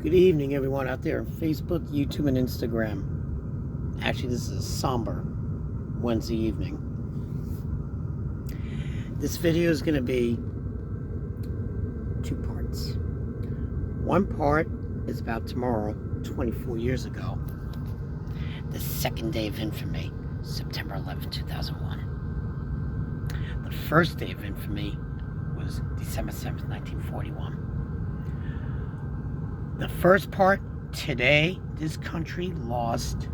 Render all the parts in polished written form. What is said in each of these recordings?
Good evening, everyone out there on Facebook, YouTube, and Instagram. Actually, this is a somber Wednesday evening. This video is going to be two parts. One part is about tomorrow, 24 years ago, the second day of infamy, September 11, 2001. The first day of infamy was December 7th, 1941. The first part, today, this country lost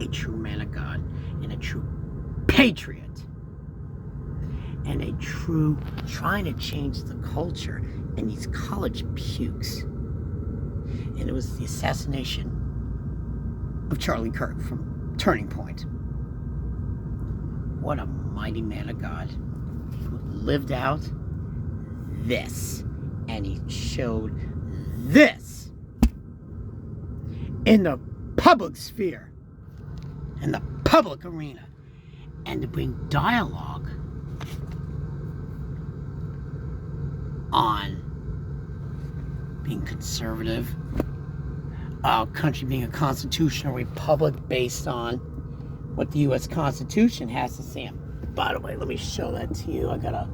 a true man of God and a true patriot and a true trying to change the culture in these college pukes. And it was the assassination of Charlie Kirk from Turning Point. What a mighty man of God who lived out this. And he showed this in the public sphere, in the public arena, and to bring dialogue on being conservative, our country being a constitutional republic based on what the U.S. Constitution has to say. By the way, let me show that to you. I got a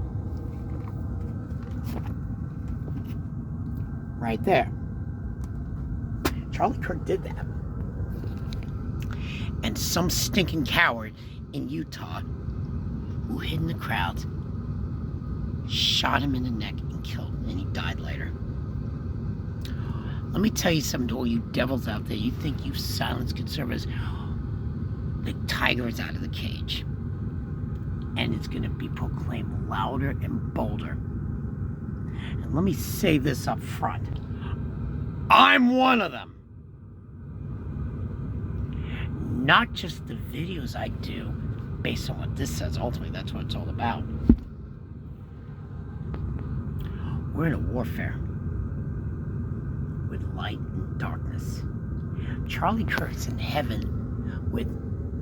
right there. Charlie Kirk did that. And some stinking coward in Utah who hid in the crowd shot him in the neck and killed him, and he died later. Let me tell you something to all you devils out there. You think you've silenced conservatives. The tiger is out of the cage. And it's going to be proclaimed louder and bolder. And let me say this up front. I'm one of them. Not just the videos I do based on what this says. Ultimately, that's what it's all about. We're in a warfare with light and darkness. Charlie Kirk's in heaven with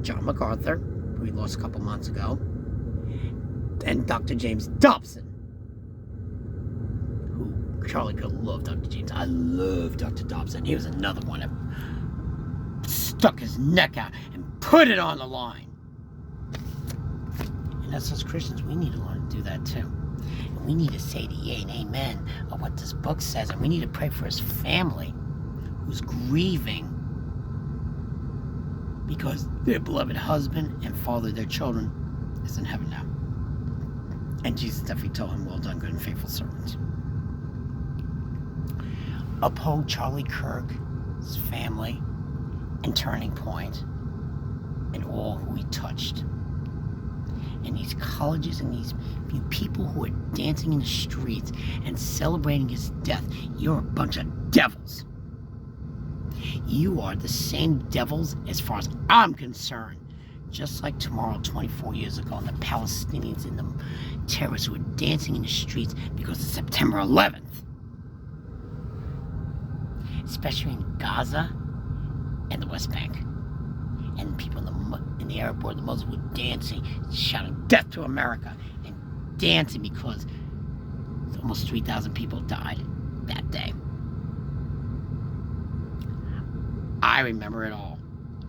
John MacArthur, who we lost a couple months ago, and Dr. James Dobson. Charlie Kirk loved Dr. James. I love Dr. Dobson. He was another one that stuck his neck out and put it on the line. And as us Christians, we need to learn to do that too. And we need to say the yea and amen of what this book says. And we need to pray for his family who's grieving because their beloved husband and father, their children, is in heaven now. And Jesus definitely told him, well done, good and faithful servant. Uphold Charlie Kirk, his family, and Turning Point, and all who he touched. And these colleges and these people who are dancing in the streets and celebrating his death, you're a bunch of devils. You are the same devils as far as I'm concerned. Just like tomorrow, 24 years ago, and the Palestinians and the terrorists who were dancing in the streets because of September 11th. Especially in Gaza and the West Bank. And people in the Arab world, the Muslims were dancing, shouting death to America, and dancing because almost 3,000 people died that day. I remember it all.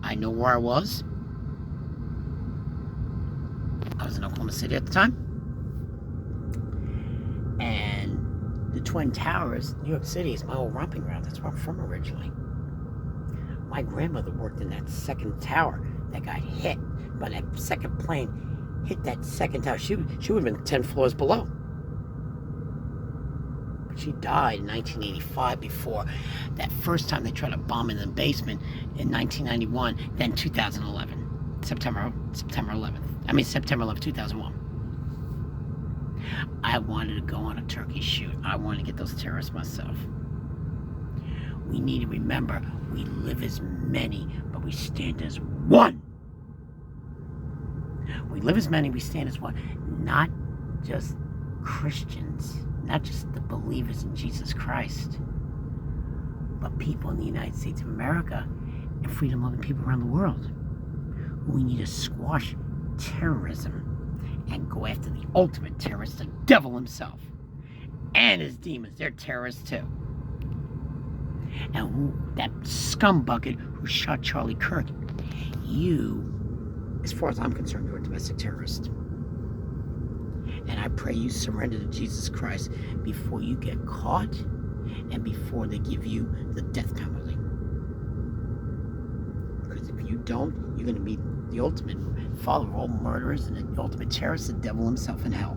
I know where I was. I was in Oklahoma City at the time. And the Twin Towers, New York City, is my old romping ground. That's where I'm from originally. My grandmother worked in that second tower that got hit. But that second plane hit that second tower. She would have been 10 floors below. But she died in 1985 before that first time they tried to bomb in the basement in 1991, then 2011. September 11th, 2001. I wanted to go on a turkey shoot. I wanted to get those terrorists myself. We need to remember, we live as many, but we stand as one. We live as many, we stand as one. Not just Christians, not just the believers in Jesus Christ, but people in the United States of America and freedom-loving people around the world. We need to squash terrorism and go after the ultimate terrorist, the devil himself, and his demons. They're terrorists too. and that scumbucket who shot Charlie Kirk, you, as far as I'm concerned, you're a domestic terrorist. And I pray you surrender to Jesus Christ before you get caught and before they give you the death penalty. Because if you don't, you're going to be the ultimate father of all murderers and the ultimate terrorist, the devil himself in hell.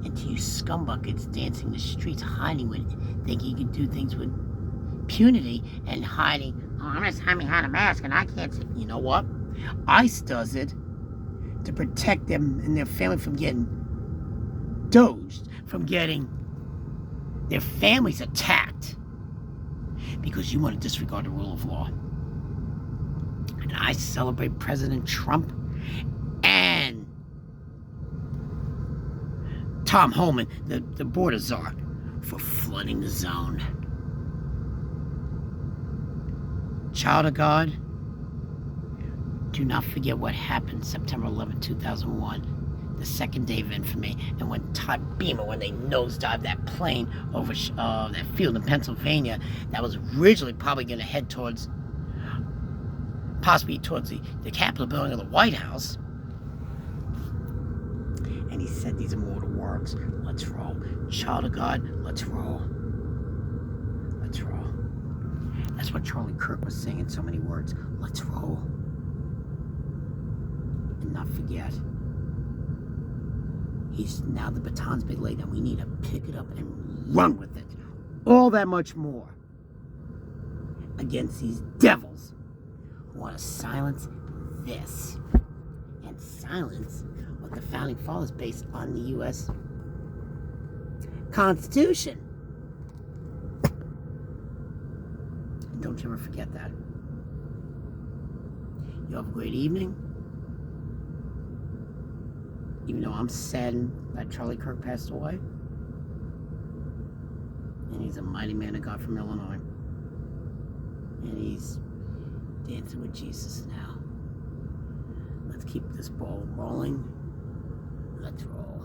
And to you scumbuckets dancing the streets, hiding with, thinking you can do things with impunity and hiding. Oh, I'm just hiding behind a mask and I can't see. You know what? ICE does it to protect them and their family from getting dosed, from getting their families attacked, because you want to disregard the rule of law. And I celebrate President Trump and Tom Homan, the border czar, for flooding the zone. Child of God, do not forget what happened September 11, 2001, the second day of infamy, and when Todd Beamer, when they nosedived that plane over that field in Pennsylvania that was originally probably going to head towards, possibly towards the Capitol building of the White House. And he said these immortal words, let's roll. Child of God, let's roll. Let's roll. That's what Charlie Kirk was saying in so many words. Let's roll. And not forget, now the baton's been laid and we need to pick it up and run with it. All that much more against these devils who want to silence this and silence what the founding fathers based on the U.S. Constitution. And don't you ever forget that. You have a great evening. Even though I'm saddened that Charlie Kirk passed away. And he's a mighty man of God from Illinois. And he's dancing with Jesus now. Let's keep this ball rolling. Let's roll.